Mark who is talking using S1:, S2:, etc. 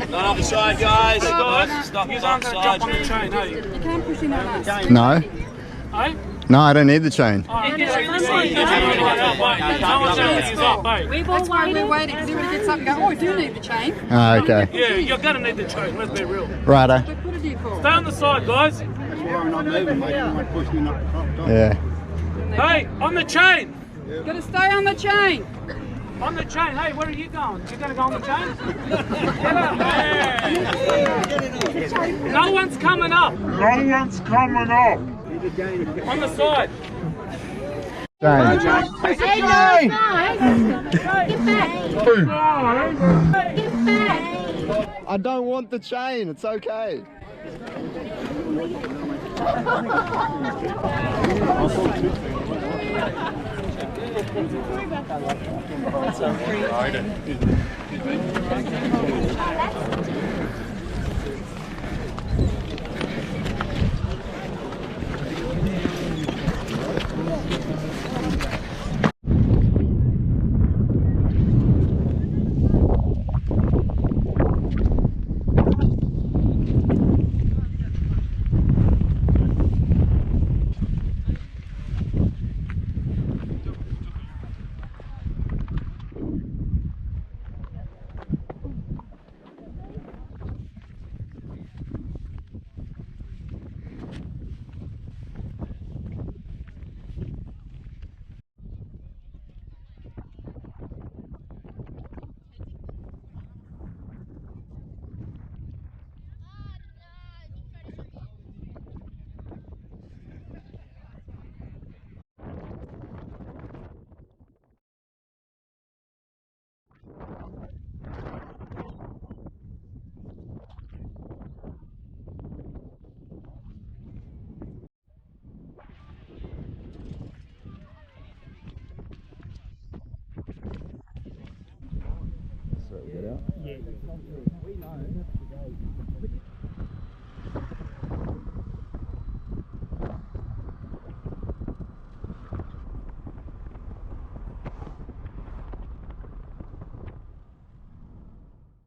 S1: Not on the side, guys. Stop
S2: You aren't going to jump on the chain, are you?
S3: You can't push him on us.
S4: No.
S2: Eh?
S4: No, I don't need the chain.
S2: No one's holding us up, mate.
S3: That's why we're waiting, because everybody gets up and go, oh, we do need the chain.
S4: Oh, okay.
S2: Yeah, you're going to need the chain, let's be real.
S4: Righto.
S3: We put it here for.
S2: Stay on the side, guys.
S5: I'm not moving, mate. You might push me not to top.
S4: Yeah.
S2: Hey, on the chain.
S3: Got to stay on the chain.
S2: On the chain. Hey, where are you going? You going to go on the chain? Yeah. No one's coming up.
S6: No one's coming up.
S2: On the side.
S4: Chain.
S7: Hey, guys! Get back! Get back!
S4: I don't want the chain. It's okay.